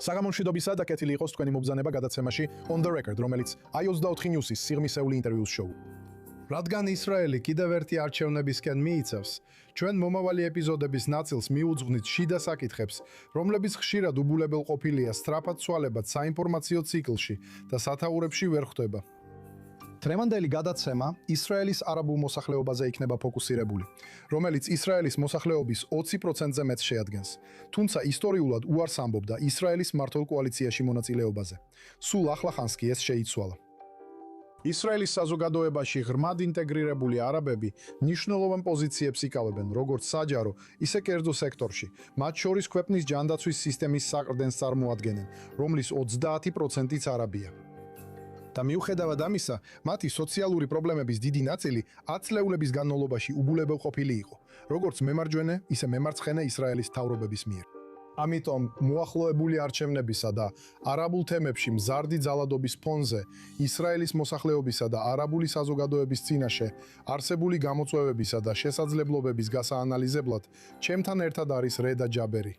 საგამომშვიდობისა და კეთილი იყოს თქვენი მობრძანება გადაცემაში On the Record, რომელიც i24 News-ის სიღრმისეული ინტერვიუს შოუ. რადგან ისრაელი კიდევ ერთი არჩევნებისკენ მიიცავს, ჩვენ მომავალი ეპიზოდების ნაწილს მიუძღვნით შიდა საკითხებს, რომლებიც ხშირად უბულებელყოფილია სწრაფად ცვალებად საინფორმაციო ციკლში და სათაურებში ვერ ხვდება. დღევანდელი გადაცემა ისრაელის არაბულ მოსახლეობაზე იქნება ფოკუსირებული, რომელიც ისრაელის მოსახლეობის 20%-ზე მეტს შეადგენს, თუმცა ისტორიულად უარს ამბობდა ისრაელის მმართველ კოალიციაში მონაწილეობაზე. სულ ახლახანს კი ეს შეიცვალა. ისრაელის საზოგადოებაში ღრმად ინტეგრირებული არაბები მნიშვნელოვან პოზიციებს იკავებენ, როგორც საჯარო, ისე კერძო სექტორში, მათ შორის ქვეყნის ჯანდაცვის სისტემის საყრდენს წარმოადგენენ, რომლის 30%-იც არაბია. და მიუხედავად ამისა, მათი სოციალური პრობლემების დიდი ნაწილი 10 წლეულების განმავლობაში უბულებელყოფილი იყო, როგორც მემარჯვენე, ისე მემარცხენე ისრაელის მთავრობების მიერ. ამიტომ მოახლოებული არჩევნებისა და არაბულ თემებში მზარდი ძალადობის ფონზე ისრაელის მოსახლეობისა და არაბული საზოგადოების წინაშე არსებული გამოწვევებისა და შესაძლებლობების გასაანალიზებლად ჩემთან ერთად არის რედა ჯაბერი.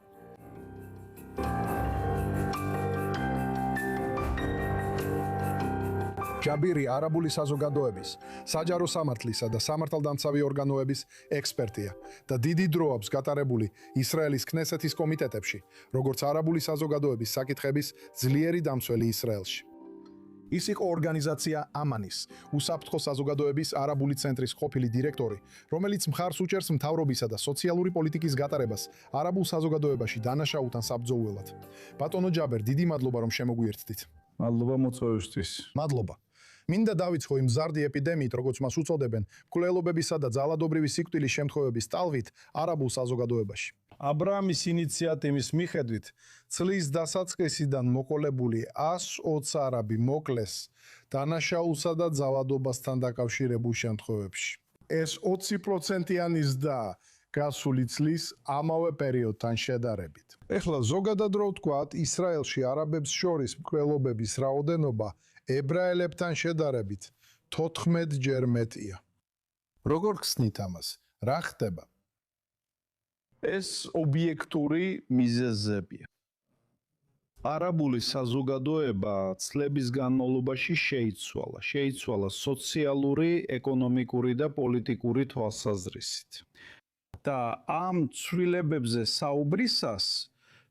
ჯაბირი არაბული საზოგადოების, საჯარო სამართლისა და სამართალდამცავი ორგანოების ექსპერტია და დიდი დრო აქვს გატარებული ისრაელის ქნესეთის კომიტეტებში, როგორც არაბული საზოგადოების საკითხების ძლიერი დამცველი ისრაელში. ის იყო ორგანიზაცია ამანის, უსაფრთხო საზოგადოების არაბული ცენტრის ყოფილი დირექტორი, რომელიც მხარს უჭერს მთავრობისა და სოციალური პოლიტიკის გატარებას არაბულ საზოგადოებაში დანაშაულთან საბრძოლველად. ბატონო ჯაბერ, დიდი მადლობა რომ შემოგვიერთდით. მადლობა მოწვევისთვის. მადლობა. მინდა დავიწყო იმ მზარდი ეპიდემიით, როგორც მას უწოდებენ, მკვლელობებისა და ძალადობრივი სიკვდილის შემთხვევების ტალვით არაბულ საზოგადოებაში. აბრაამის ინიციატივის მიხედვით, წლის დასაწყისიდან მოყოლებული 120 არაბი მოკლეს დანაშაულსა და ძალადობასთან დაკავშირებულ შემთხვევებში. ეს 20%-იანი ზრდა გასული წლის ამავე პერიოდთან შედარებით. ეხლა ზოგადად რო ვთქვათ, ისრაელში არაბებს შორის მკვლელობების რაოდენობა ებრაელებთან შედარებით 14-ჯერ მეტია. როგორ ხსნით ამას? რა ხდება? ეს ობიექტური მიზეზებია. არაბული საზოგადოება წლების განმავლობაში შეიცვალა სოციალური, ეკონომიკური და პოლიტიკური თვალსაზრისით. და ამ ცვლილებებზე საუბრისას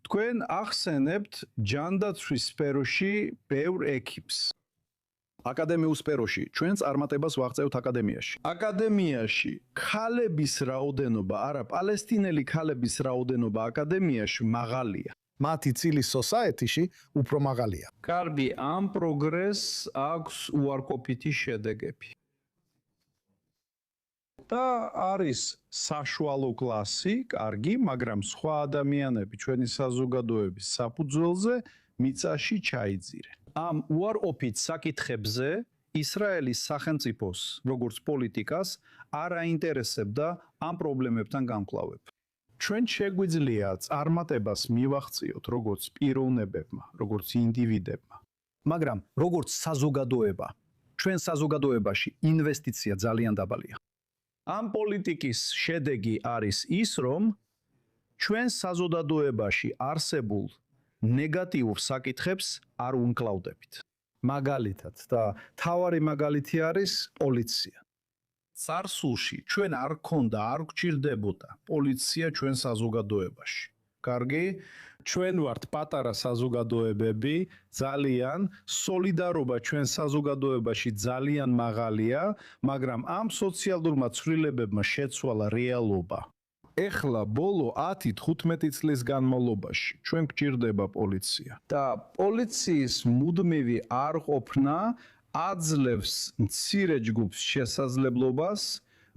თქვენ ახსენებთ ჯანდაცვის სფეროში ბევრ ექიპს. აკადემიურ სფეროში ჩვენს წარმატებას ვაღწევთ აკადემიაში. აკადემიაში ქალების რაოდენობა, არა პალესტინელი ქალების რაოდენობა აკადემიაში მაღალია. მათი წილის society-ში უფრო მაღალია. კარგი, ამ პროგრესს აქვს უარყოფითი შედეგები. და არის საშუალო კლასი, კარგი, მაგრამ სხვა ადამიანები ჩვენი საზოგადოების საფუძველზე მიწაში ჩაიძირენ. ამ უარყოფით საკითხებზე ისრაელის სახელმწიფოს, როგორც პოლიტიკას, არ აინტერესებდა ამ პრობლემებთან გამკლავება. ჩვენ შეგვიძლია წარმატებას მივაღწიოთ როგორც პიროვნებებმა, როგორც ინდივიდებმა, მაგრამ როგორც საზოგადოება, ჩვენ საზოგადოებაში ინვესტიცია ძალიან დაბალია. ამ პოლიტიკის შედეგი არის ის, რომ ჩვენ საზოგადოებაში არსებულ ნეგატიურ საკითხებს არ უნკლავდებით. მაგალითად და თავარი მაგალითი არის პოლიცია. წარსულში ჩვენ არ გვჭირდებოდა პოლიცია ჩვენ საზოგადოებაში. კარგი, ჩვენ ვართ პატარა საზოგადოებები, ძალიან სოლიდარობა ჩვენ საზოგადოებაში ძალიან მაღალია, მაგრამ ამ სოციალურმა ცვლილებებმა შეცვალა რეალობა. ეხლა ბოლო 10-15 წლის განმავლობაში ჩვენ გვჭირდება პოლიცია. და პოლიციის მუდმივი არ ყოფნა აძლევს მცირე ჯგუფს შესაძლებლობას,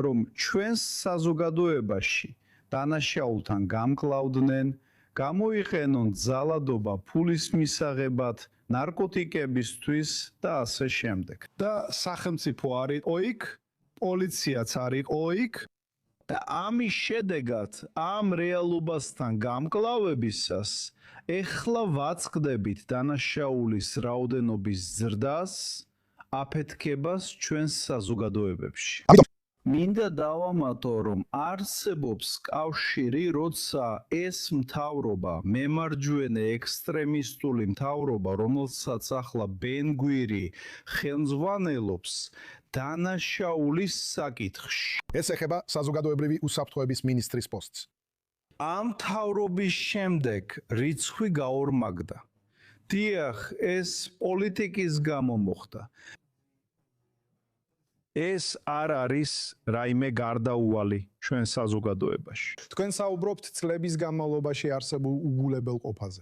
რომ ჩვენს საზოგადოებაში დანაშაულთან გამკლავდნენ, გამოიყენონ ძალადობა ფულის მისაღებად, ნარკოტიკებისთვის და ასე შემდეგ. და სახელმწიფო არის ოიქ, პოლიციაც არის ოიქ და ამის შედეგად ამ რეალობასთან გამკლავებისას ეხლა ვაწყდებით დანაშაულის რაოდენობის ზრდას, აფეთქებას ჩვენს საზოგადოებებში. მინდა დავამატო, რომ არსებობს კავშირი, როცა ეს მთავრობა, მემარჯვენე ექსტრემისტული მთავრობა, რომელსაც ახლა ბენ-გვირი ხელმძღვანელობს, დანაშაულის საკითხში. ეს ეხება საზოგადოებრივი უსაფრთხოების მინისტრის პოსტს. ამ მთავრობის შემდეგ რიცხვი გაორმაგდა. დიახ, ეს პოლიტიკის გამო მოხდა. ეს არ არის რაიმე გარდაუვალი ჩვენ საზოგადოებაში. თქვენ საუბრობთ წლების განმავლობაში არსებულ უგულებელ ყოფაზე,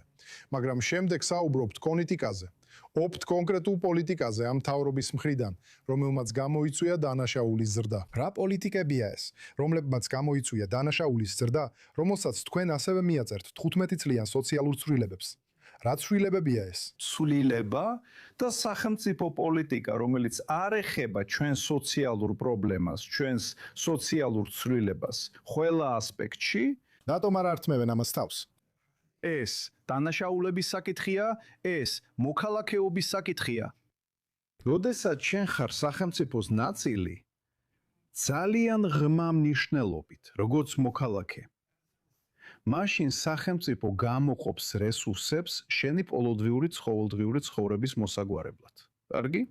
მაგრამ შემდეგ საუბრობთ კონკრეტიკაზე, ოპტ კონკრეტულ პოლიტიკაზე ამ მთავრობის მხრიდან, რომელმაც გამოიწვია დანაშაულის ზრდა. რა პოლიტიკებია ეს, რომლებმაც გამოიწვია დანაშაულის ზრდა, რომელსაც თქვენ ასევე მიაწერთ 15 წლიან სოციალურ ცვლილებებს? რა ცვლილებებია ეს? ცვლილება და სახელმწიფო პოლიტიკა, რომელიც არ ეხება ჩვენ სოციალურ პრობლემას, ჩვენს სოციალურ ცვლილებას, ყველა ასპექტში, რატომ არ ართმევენ ამას თავს? ეს დანაშაულების საკითხია, ეს მოქალაქეობის საკითხია. როდესაც შენ ხარ სახელმწიფოს ნაწილი, ძალიან ღრმა მნიშვნელობით, როგორც მოქალაქე. მაშინ სახელმწიფო გამოყოფს რესურსებს შენი პოლოდვიური ცხოველდღიური ცხოვრების მოსაგვარებლად. კარგი?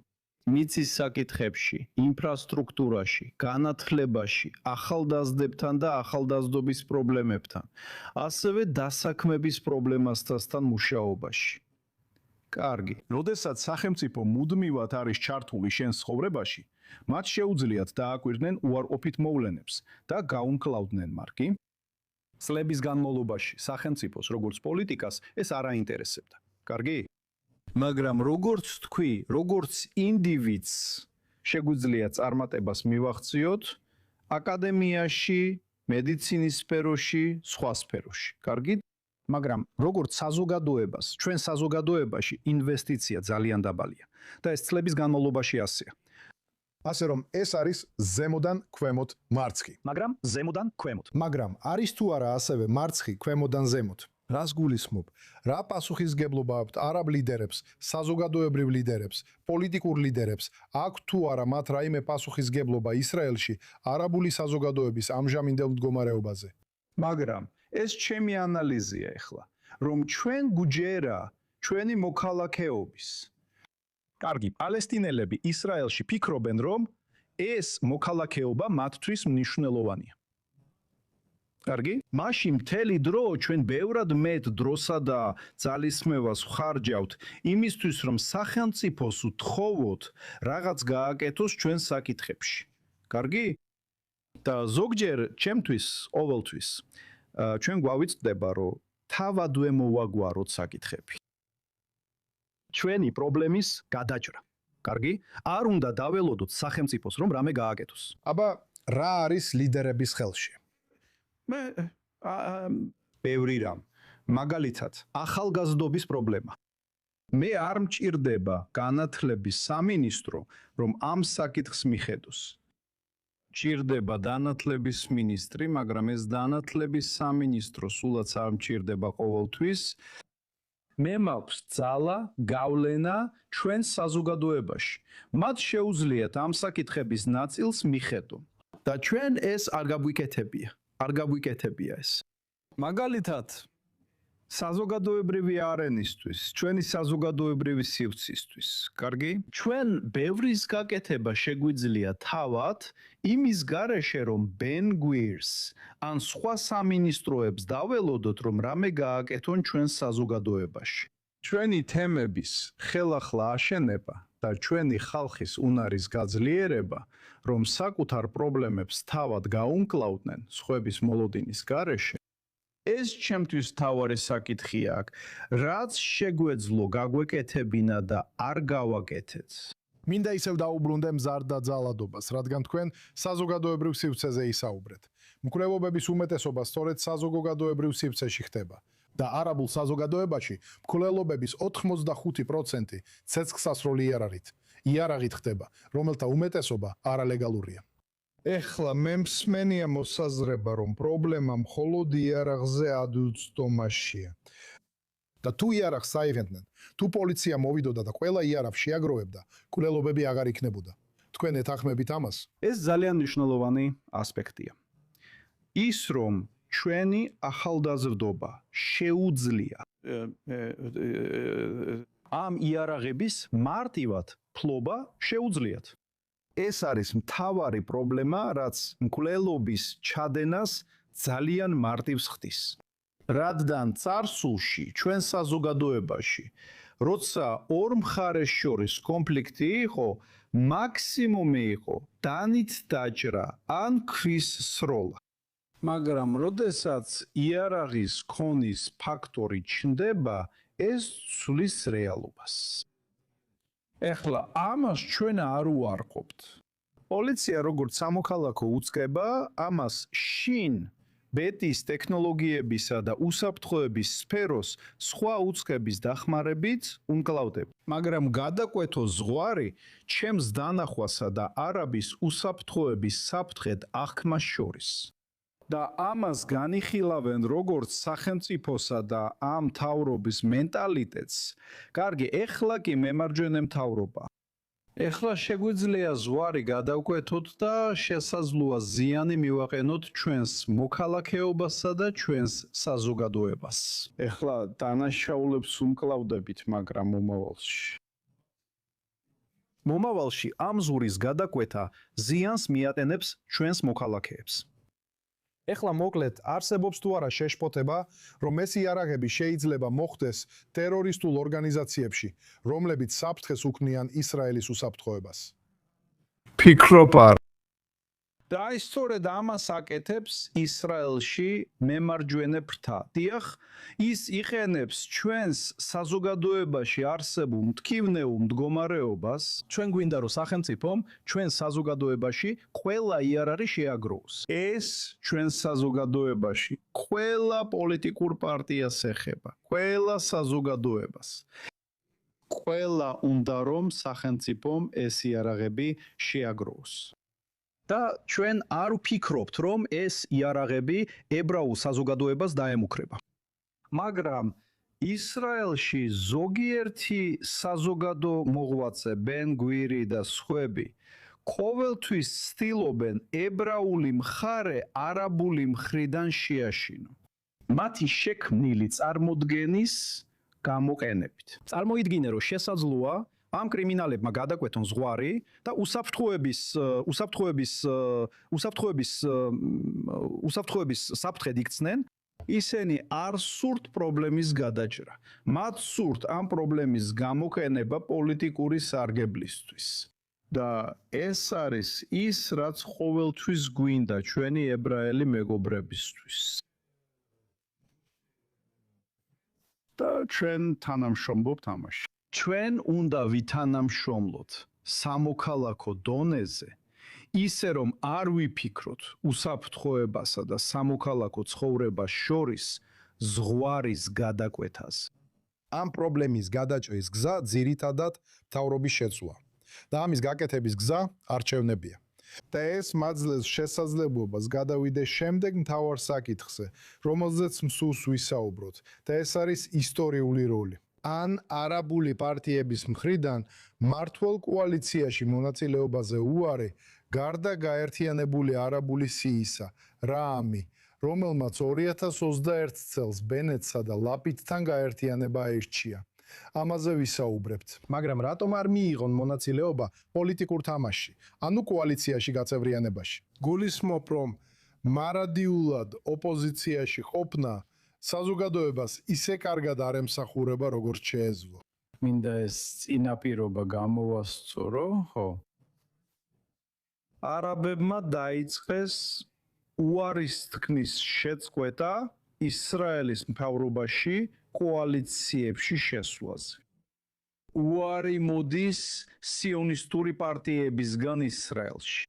მიწის საკითხებში, ინფრასტრუქტურაში, განათლებაში, ახალდაზრდებთან და ახალდაზრდობის პრობლემებთან, ასევე დასაქმების პრობლემასთან მუშაობაში. კარგი. როდესაც სახელმწიფო მუდმივად არის ჩართული შენ ცხოვრებაში, მათ შეუძლიათ დააკვირდნენ უარყოფით მოვლენებს და გაუმკლავდნენ მარკი. წლების განმავლობაში სახელმწიფოს როგორც პოლიტიკას ეს არ აინტერესებდა. კარგი? მაგრამ როგორც თქვი, როგორც ინდივიდს შეგვიძლია წარმატებას მივახციოთ აკადემიაში, მედიცინის სფეროში, სხვა სფეროში. კარგი? მაგრამ როგორც საზოგადოებას, ჩვენ საზოგადოებაში ინვესტიცია ძალიან დაბალია და ეს წლების განმავლობაში ასეა. ასე რომ ეს არის ზემოდან ქვემოთ მარცხი. მაგრამ ზემოდან ქვემოთ. მაგრამ არის თუ არა ასევე მარცხი ქვემოდან ზემოთ? რას გულისხმობ? რა პასუხისგებლობა აქვთ არაბ ლიდერებს, საზოგადოებრივ ლიდერებს, პოლიტიკურ ლიდერებს? აქვთ თუ არა მათ რაიმე პასუხისგებლობა ისრაელში არაბული საზოგადოების ამჟამინდელ მდგომარეობაზე? მაგრამ ეს ჩემი ანალიზია ეხლა, რომ ჩვენ გუჯერა ჩვენი მოქალაქეობის. კარგი, პალესტინელები ისრაელში ფიქრობენ, რომ ეს მოქალაქეობა მათთვის მნიშვნელოვანია. კარგი? მაშინ მთელი დრო ჩვენ ბევრად მეტ დროსა და ძალისხმევას ვხარჯავთ იმისთვის, რომ სახელმწიფოს ვთხოვოთ რაღაც გააკეთოს ჩვენ საკითხებში. კარგი? და ზოგჯერ ჩემთვის, ყოველთვის ჩვენ გვავიწყდება, რომ თავადვე მოვაგვაროთ საკითხები. ჩვენი პრობლემის გადაჭრა. კარგი? არ უნდა დაველოდოთ სახელმწიფოს, რომ რამე გააკეთოს. აბა, რა არის ლიდერების ხელში? ბევრი რამ. მაგალითად, ახალგაზრდობის პრობლემა. მე არ მჭირდება განათლების სამინისტრო, რომ ამ საკითხს მიხედოს. მჭირდება განათლების მინისტრი, მაგრამ ეს განათლების სამინისტრო სულაც არ მჭირდება ყოველთვის. მე მაქვს ძალა, გავლენა ჩვენ საზოგადოებაში. მათ შეუძლიათ ამ საკითხების ნაწილს მიხედონ. და ჩვენ ეს არ გაგვიკეთებია. არ გაგვიკეთებია ეს. მაგალითად, საზოგადოებრივი არენისთვის, ჩვენი საზოგადოებრივი სივრცისთვის. კარგი? ჩვენ ბევრის გაკეთება შეგვიძლია თავად იმის გარეშე, რომ ბენ-გვირს ან სხვა სამინისტროებს დაველოდოთ, რომ რამე გააკეთონ ჩვენ საზოგადოებაში. ჩვენი თემების ხელახლა აშენება და ჩვენი ხალხის უნარის გაძლიერება, რომ საკუთარ პრობლემებს თავად გაუმკლავდნენ სხვების მოლოდინის გარეშე, ეს ჩემთვის თავარი საკითხია აქ, რაც შეგვეძლო გაგვეკეთებინა და არ გავაკეთეთ. მინდა ისევ დაუბრუნდე მზარ და ძალადობას, რადგან თქვენ საზოგადოებრივ სივრცეზე ისაუბრეთ. მკვლელობების უმეტესობა სწორედ საზოგადოებრივ სივრცეში ხდება და არაბულ საზოგადოებაში მკვლელობების 85% ცეცხლსასროლი იარაღით ხდება, რომელთა უმეტესობა არალეგალურია. ეხლა მე მსმენია მოსაზრება, რომ პრობლემა მხოლოდ იარაღზე ადუცდომაშია. და თუ იარაღს საიღებდნენ, თუ პოლიცია მოვიდოდა და ყველა იარაღს შეაგროვებდა, მკვლელობები აღარ იქნებოდა. თქვენ ეთანხმებით ამას? ეს ძალიან მნიშვნელოვანი ასპექტია. ის რომ ჩვენი ახალგაზრდობა შეუძლია ამ იარაღების მარტივად ფლობა შეუძლიათ. ეს არის მთავარი პრობლემა, რაც მკვლელობის ჩადენას ძალიან მარტივს ხდის. რადგან წარსულში ჩვენ საზოგადოებაში, როცა ორ მხარეს შორის კონფლიქტი იყო, მაქსიმუმი იყო დანით დაჭრა ან ქვის სროლა. მაგრამ როდესაც იარაღის ქონის ფაქტორი ჩნდება, ეს ცვლის რეალობას. ეხლა ამას ჩვენ არ უარყოფთ. პოლიცია როგორც სამოქალაქო უწყება, ამას შინ ბეტის ტექნოლოგიებისა და უსაფრთხოების სფეროს სხვა უწყების დახმარებით უმკლავდება. მაგრამ გადაკვეთო ზღვარი ჩემს დანახვასა და არაბის უსაფრთხოების საფრთხედ აღქმას შორის. და ამას განიხილავენ როგორც სახელმწიფოსა და ამ მთავრობის მენტალიტეტს. კარგი, ეხლა კი მემარჯვენე მთავრობა. ეხლა შეგვიძლია ზღვარი გადავკვეთოთ და შესაძლოა ზიანი მივაყენოთ ჩვენს მოქალაქეობასა და ჩვენს საზოგადოებას. ეხლა დანაშაულებს უმკლავდებით, მაგრამ მომავალში ამ ზღვრის გადაკვეთა ზიანს მიატენებს ჩვენს მოქალაქეებს. ეხლა მოკლედ არსებობს თუ არა შეშფოთება, რომ ეს იარაღები შეიძლება მოხდეს ტერორისტულ ორგანიზაციებში, რომლებიც საფრთხეს უქმნიან ისრაელის უსაფრთხოებას. ფიქრობ არ. და ის სწორედ ამას აკეთებს ისრაელში მემარჯვენე ფრთა. დიახ, ის იყენებს ჩვენს საზოგადოებაში არსებულ მტკივნეულ მდგომარეობას. ჩვენ გვინდა რომ სახელმწიფომ ჩვენ საზოგადოებაში ყველა იარაღი შეაგროვოს. ეს ჩვენ საზოგადოებაში ყველა პოლიტიკურ პარტიას ეხება, ყველა საზოგადოებას. ყველა უნდა რომ სახელმწიფომ ეს იარაღები შეაგროვოს. და ჩვენ არ ვფიქრობთ, რომ ეს იარაღები ებრაულ საზოგადოებას დაემუქრება. მაგრამ ისრაელში ზოგიერთი საზოგადო მოღვაწე, ბენ გვირი და სხვები, ყოველთვის ცდილობენ ებრაული მხარე არაბული მხრიდან შეაშინო. მათი შექმნილი წარმოდგენის გამოყენებით. წარმოიდგინე, რომ შესაძლოა ამ კრიმინალებმა გადაკვეთონ ზღვარი და უსაფრთხოების საფრთხედ იქცნენ, ისინი არ სურთ პრობლემის გადაჭრა. მათ სურთ ამ პრობლემის გამოყენება პოლიტიკური სარგებლისთვის. და ეს არის ის, რაც ყოველთვის გვინდა ჩვენი ებრაელი მეგობრებისთვის. და ჩვენ თანამშრომლობთ ამაში. ჩვენ უნდა ვითანამშრომლოთ სამოქალაქო დონეზე, ისე რომ არ ვიფიქროთ უსაფრთხოებასა და სამოქალაქო ცხოვრებას შორის ზღვარის გადაკვეთაზე. ამ პრობლემის გადაჭრის გზა ძირითადად მთავრობის შეცვლა და ამის გაკეთების გზა არჩევნებია. და ეს მაძლევს შესაძლებლობას გადავიდეს შემდეგ მთავარ საკითხზე, რომელზეც მსურს ვისაუბროთ, და ეს არის ისტორიული როლი. ან არაბული პარტიების მხრიდან მმართველ კოალიციაში მონაწილეობაზე უარი გარდა გაერთიანებული არაბული სიისა, რაამი, რომელმაც 2021 წელს ბენეტსა და ლაპიდთან გაერთიანება აირჩია. ამაზე ვისაუბრებთ. მაგრამ რატომ არ მიიღონ მონაწილეობა პოლიტიკურ თამაშში, ანუ კოალიციაში გაწევრიანებაში? გულისხმობ, რომ მარადიულად ოპოზიციაში ყოფნა საზოგადოებას ისე კარგად არ ემსახურება, როგორც შეეძლო. მინდა ეს წინაპირობა გამოვასწორო, ხო? არაბებმა დაიწყეს უარის თქმის შეწყვეტა ისრაელის მთავრობაში კოალიციებში შესვლაზე. უარი მოდის სიონისტური პარტიებისგან ისრაელში.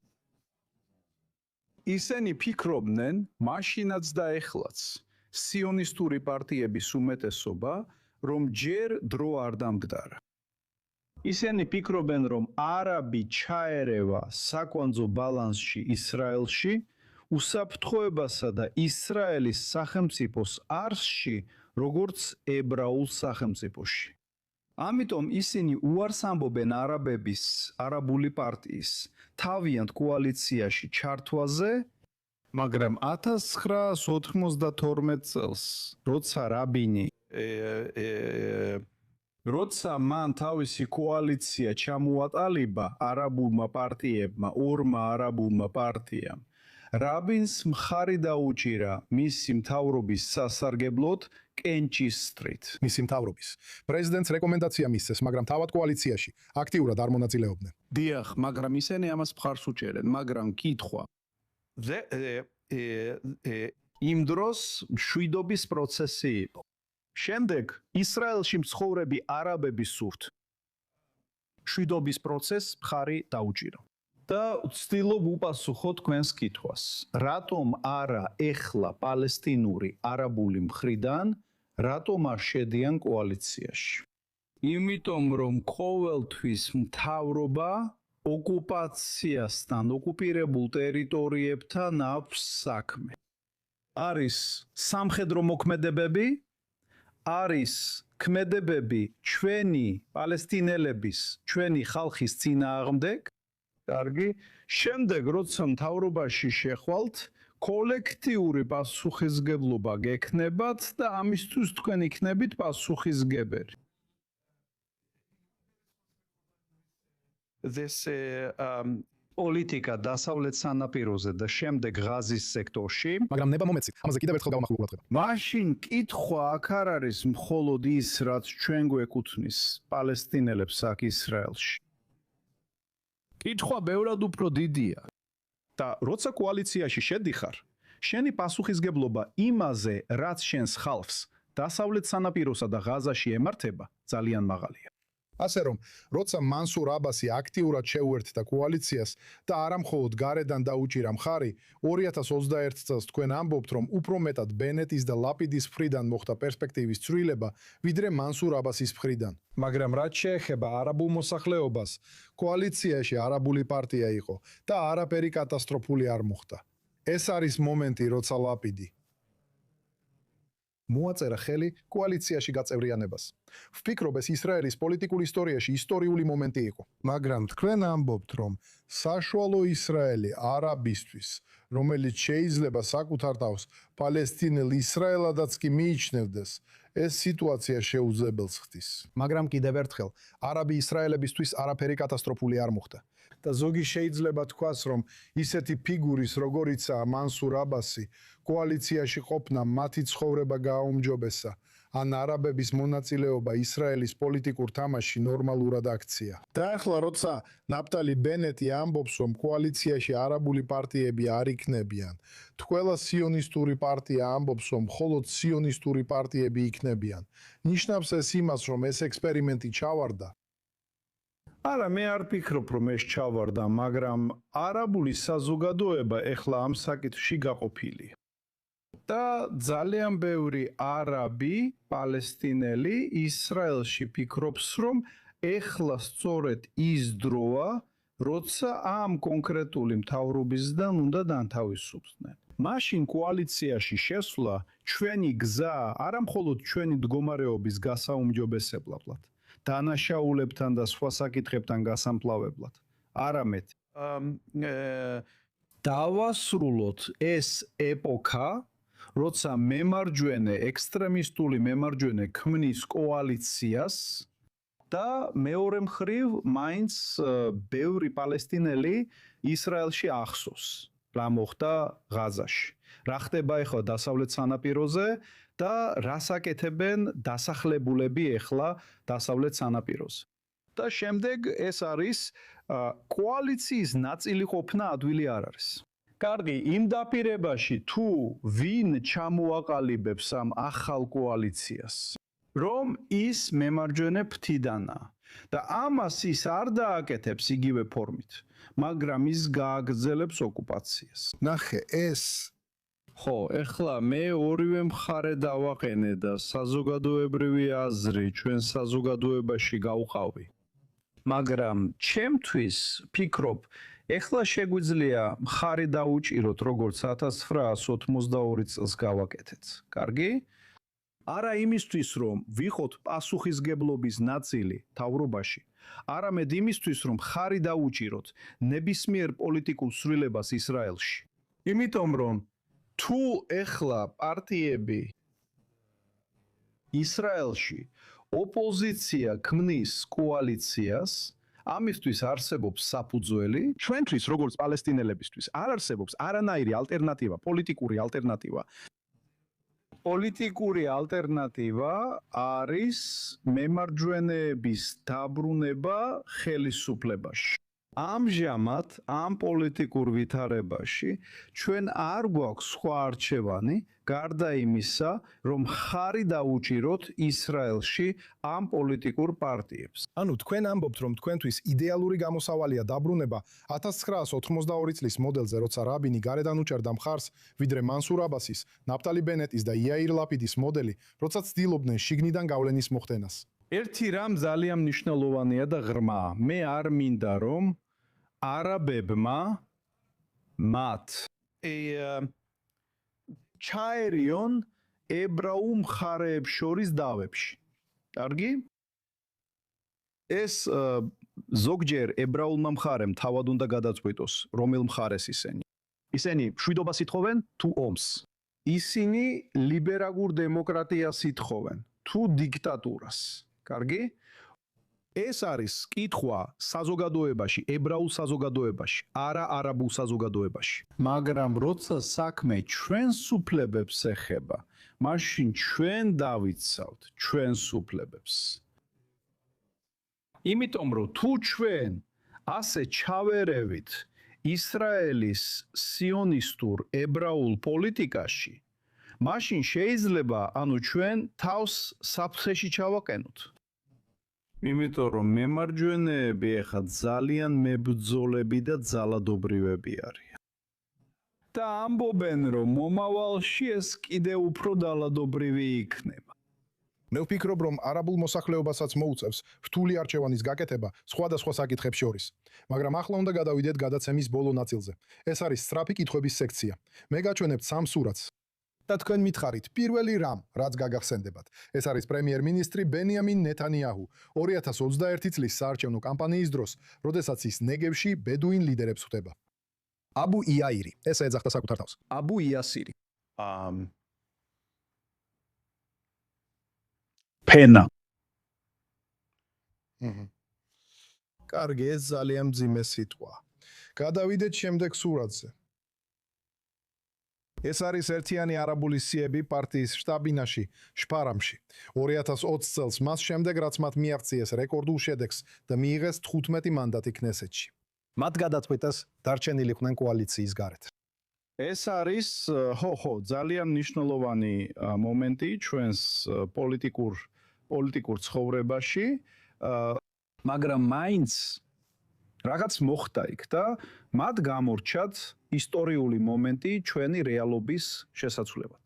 ისინი ფიქრობდნენ, მაშინაც და ეხლაც, სიონისტური პარტიების უმეტესობა, რომ ჯერ დრო არ დამდგარა. ისინი ფიქრობენ, რომ არაბი ჩაერევა საკვანძო ბალანსში ისრაელში, უსაფრთხოებასა და ისრაელის სახელმწიფოს არსში, როგორც ებრაულ სახელმწიფოში. ამიტომ ისინი უარს ამბობენ არაბების, არაბული პარტიის თავიანთ კოალიციაში ჩართვაზე, მაგრამ 1992 წელს, როცა რაბინი როცა მან თავისი კოალიცია ჩამოატალიბა არაბულმა პარტიებმა, ორმა არაბულმა პარტიამ, რაბინს მხარი დაუჭირა მისი მთავრობის სასარგებლოდ კენჭის სტრით. მისი მთავრობის პრეზიდენტს რეკომენდაცია მისცეს, მაგრამ თავად კოალიციაში აქტიურად არ მონაწილეობდნენ. დიახ, მაგრამ ისინი ამას მხარს უჭერენ, მაგრამ კითხვა იმ დროს მშვიდობის პროცესი იყო. შემდეგ ისრაელში მცხოვრები არაბები სურთ მშვიდობის პროცესს მხარი დაუჭირო. და ვცდილობ უპასუხო თქვენს კითხვას. რატომ არა ეხლა პალესტინური არაბული მხრიდან, რატომ არ შედიან კოალიციაში? იმიტომ რომ ყოველთვის მთავრობა ოკუპაციასთან, ოკუპირებულ ტერიტორიებთან აქვს საქმე. არის სამხედრო მოქმედებები, არის ქმედებები ჩვენი პალესტინელების, ჩვენი ხალხის წინააღმდეგ. კარგი, შემდეგ როცა მთავრობაში შეხვალთ, კოლექტიური პასუხისგებლობა გექნებათ და ამისთვის თქვენ იქნებით პასუხისგებელი. პოლიტიკა დასავლეთ სანაპიროზე და შემდეგ ღაზის სექტორში, მაგრამ ნება მომეცით, ამაზე კიდევ ერთხელ გავამახვილ ყურადღება. მაშინ კითხვა აქ არ არის მხოლოდ ის, რაც ჩვენ გვეკუთვნის პალესტინელებს აქ ისრაელში. კითხვა ბევრად უფრო დიდია. და როცა კოალიციაში შედიხარ, შენი პასუხისგებლობა იმაზე, რაც შენს ხალხს დასავლეთ სანაპიროსა და ღაზაში ემართება, ძალიან მაღალია. ასე რომ, როცა მანსურ აბასი აქტიურად შეუერთდა კოალიციას და არა მხოლოდ გარედან დაუჭირა მხარი, 2021 წელს თქვენ ამბობთ, რომ უფრო მეტად ბენეტის და ლაპიდის მხრიდან მოხდა პერსპექტივის ცვლილება, ვიდრე მანსურ აბასის მხრიდან. მაგრამ რაც შეეხება არაბულ მოსახლეობას, კოალიციაში არაბული პარტია იყო და არაფერი კატასტროფული არ მოხდა. ეს არის მომენტი, როცა ლაპიდი მოაწერა ხელი კოალიციაში გაწევრიანებას. ვფიქრობ, ეს ისრაელის პოლიტიკურ ისტორიაში ისტორიული მომენტი იყო. მაგრამ თქვენ ამბობთ, რომ საშუალო ისრაელი არაბისთვის, რომელიც შეიძლება საკუთარ თავს პალესტინელ ისრაელადაც კი მიიჩნევდეს, ეს სიტუაცია შეუძლებელს ხდის. მაგრამ კიდევ ერთხელ, არაბი ისრაელებისთვის არაფერი კატასტროფული არ მოხდა. და ზოგი შეიძლება თქვას, რომ ისეთი ფიგურის, როგორიცაა მანსურ აბასი, კოალიციაში ყოფნა მათი ცხოვრება გააუმჯობესა, ან არაბების მონაწილეობა ისრაელის პოლიტიკურ თამაშში ნორმალურად აქცია. და ახლა როცა ნაფტალი ბენეტი ამბობს, რომ კოალიციაში არაბული პარტიები არ იქნებიან, თქველა სიონისტური პარტია ამბობს, რომ მხოლოდ სიონისტური პარტიები იქნებიან, ნიშნავს ეს იმას, რომ ეს ექსპერიმენტი ჩავარდა. არა, მე არ ფიქრობ, რომ ეს ჩავარდა, მაგრამ არაბული საზოგადოება ეხლა ამ საკითხში გაყოფილია. და ძალიან ბევრი არაბი, პალესტინელი ისრაელში ფიქრობს, რომ ეხლა სწორედ ის დროა, როცა ამ კონკრეტული მთავრობისგან უნდა განთავისუფლდნენ. მაშინ კოალიციაში შესვლა ჩვენი გზა არა მხოლოდ ჩვენი მდგომარეობის გასაუმჯობესებლად, დანაშაულებთან და სხვა საკითხებთან გასამკლავებლად, არამედ დავასრულოთ ეს ეპოქა, როცა მემარჯვენე, ექსტრემისტული მემარჯვენე ქმნის კოალიციას და მეორე მხრივ მაინც ბევრი პალესტინელი ისრაელში ახსოვს, რა მოხდა ღაზაში. რა ხდება ახლა დასავლეთ სანაპიროზე და რას აკეთებენ დასახლებულები ახლა დასავლეთ სანაპიროზე. და შემდეგ ეს არის კოალიციის ნაწილი ყოფნა ადვილი არ არის. კარგი, იმ დაპირებაში თუ ვინ ჩამოაყალიბებს ამ ახალ კოალიციას, რომ ის მემარჯვენე ფრთიდანაა და ამას ის არ დააკეთებს იგივე ფორმით, მაგრამ ის გააგრძელებს ოკუპაციას. ნახე, ეს ხო, ეხლა მე ორივე მხარე დავაყენე და საზოგადოებრივი აზრი ჩვენ საზოგადოებაში გავყავი. მაგრამ ჩემთვის ფიქრობ, ეხლა შეგვიძლია მხარი დაუჭიროთ, როგორც 1982 წელს გავაკეთეთ. კარგი? არა იმისთვის, რომ ვიყოთ პასუხისგებლობის ნაწილი თავრობაში, არამედ იმისთვის, რომ ხარი დაუჭიროთ ნებისმიერ პოლიტიკურ ცვლილებას ისრაელში. იმიტომ რომ თუ ეხლა პარტიები ისრაელში ოპოზიცია ქმნის კოალიციას, ამისთვის არსებობს საფუძველი, ჩვენთვის როგორც პალესტინელებისთვის არ არსებობს არანაირი ალტერნატივა, პოლიტიკური ალტერნატივა. პოლიტიკური ალტერნატივა არის მემარჯვენეების დაბრუნება ხელისუფლებაში. ამჟამად ამ პოლიტიკურ ვითარებაში ჩვენ არ გვაქვს სხვა არჩევანი, გარდა იმისა, რომ ხარი დაუჭიროთ ისრაელში ამ პოლიტიკურ პარტიებს. ანუ თქვენ ამბობთ, რომ თქვენთვის იდეალური გამოსავალია დაბრუნება 1982 წლის მოდელზე, როცა რაბინი გარედან უჭერდა მხარს, ვიდრე მანსურ აბასის, ნაფტალი ბენეტის და იაირ ლაპიდის მოდელი, როცა ცდილობდნენ შიგნიდან გავლენის მოხდენას. ერთი რამ ძალიან მნიშვნელოვანია და ღრმა. მე არ მინდა რომ არაბებმა მათ ჩაერიონ ებრაულ მხარეებს შორის დავებში. კარგი? ეს ზოგჯერ ებრაულმა მხარემ თავად უნდა გადაწყვიტოს, რომელ მხარეს ისინი. ისინი მშვიდობას ითხოვენ თუ ომს. ისინი ლიბერალურ დემოკრატიას ითხოვენ თუ დიქტატურას. კარგი? ეს არის კითხვა საზოგადოებაში, ებრაულ საზოგადოებაში, არა არაბულ საზოგადოებაში. მაგრამ როცა საქმე ჩვენს უფლებებს ეხება, მაშინ ჩვენ დავიცავთ ჩვენს უფლებებს. იმიტომ რომ თუ ჩვენ ასე ჩავერევით ისრაელის სიონისტურ ებრაულ პოლიტიკაში, მაშინ შეიძლება ანუ ჩვენ თავს საფრთხეში ჩავაყენოთ. იმიტომ რომ მემარჯვენეები ეხლა ძალიან მებრძოლები და ძალადობრივები არიან. და ამბობენ რომ მომავალში ეს კიდევ უფრო ძალადობრივი იქნება. მე ვფიქრობ, რომ არაბულ მოსახლეობასაც მოუწევს რთული არჩევანის გაკეთება სხვადასხვა საკითხებს შორის. მაგრამ ახლა უნდა გადავიდეთ გადაცემის ბოლო ნაწილზე. ეს არის სწრაფი კითხვების სექცია. მე გაჩვენებთ 3 სურათს. და თქვენ მითხარით, პირველი რამ, რაც გაგახსენდებათ. ეს არის პრემიერ-მინისტრი ბენიამინ ნეთანიაჰუ 2021 წლის საარჩევნო კამპანიის დროს, როდესაც ის ნეგევში ბედუინ ლიდერებს ხვდება. აბუ იაირი, ეს ეძახდა საკუთარ თავს. აბუ იასირი. ფენა. კარგი, ეს ძალიან მძიმე სიტყვა. გადავიდეთ შემდეგ სურათზე. ეს არის ერთიანი არაბული სიები პარტიის შტაბ-ბინაში, შპარამში. 2020 წელს მას შემდეგ, რაც მათ მიაღწიეს რეკორდულ შედეგს და მიიღეს 15 მანდატი ქნესეთში. მათ გადაწყვიტეს დარჩენილიყვნენ კოალიციის გარეთ. ეს არის ძალიან მნიშვნელოვანი მომენტი ჩვენს პოლიტიკურ ცხოვრებაში, მაგრამ მაინც რაღაც მოხდა იქ და მათ გამორჩათ ისტორიული მომენტი ჩვენი რეალობის შესაძლებლად.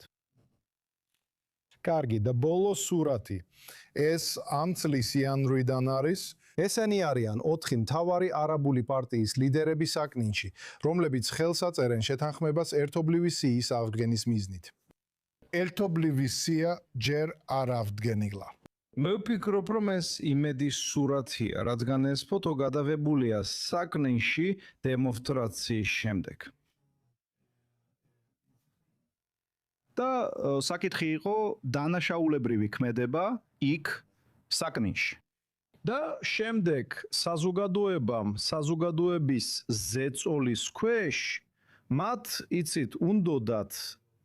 კარგი, და ბოლო სურათი. ეს ამ წლის იანვრიდან არის. ესენი არიან 4 მთავარი არაბული პარტიის ლიდერები საკნინში, რომლებიც ხელს აწერენ შეთანხმებას ერთობლივი სიის აღდგენის მიზნით. ერთობლივი სია ჯერ არ აღდგენილა. მე ვფიქრობ, რომ ეს იმედის სურათია, რადგან ეს ფოტო გადაღებულია საკნინში დემონსტრაციის შემდეგ. და საკითხი იყო დანაშაულებრივი ქმედება იქ საკნინში. და შემდეგ საზოგადოებამ, საზოგადოების ზეწოლის ქვეშ მათ იცით უნდათ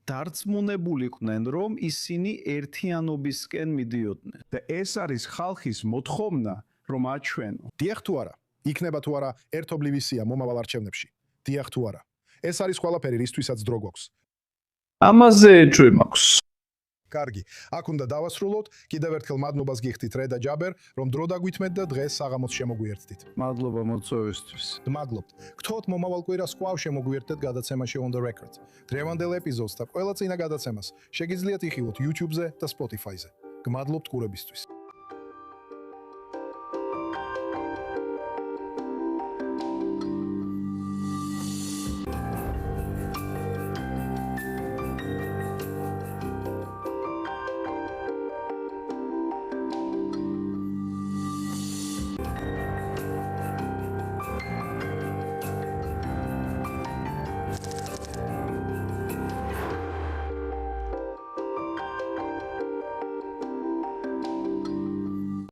დარწმუნებულიყვნენ, რომ ისინი ერთიანობისკენ მიდიოდნენ. და ეს არის ხალხის მოთხოვნა, რომ აჩვენო. დიახ თუ არა, იქნება თუ არა ერთობლივი სია მომავალ არჩევნებში. დიახ თუ არა. ეს არის ყველაფერი, რისთვისაც დრო გვაქვს. ამაზე ჩვენ მაქვს. კარგი, აქ უნდა დავასრულოთ. კიდევ ერთხელ მადლობას გიხდით რე და ჯაბერ, რომ დრო დაგვითმეთ და დღეს საღამოს შემოგვიერთდით. მადლობა მოწვევისთვის. მადლობთ. გთხოვთ მომავალ კვირას კვლავ შემოგვიერთდეთ გადაცემაში On the Record. დღევანდელ ეპიზოდს და ყველა წინა გადაცემას შეგიძლიათ იხილოთ YouTube-ზე და Spotify-ზე. გმადლობთ ყურებისთვის.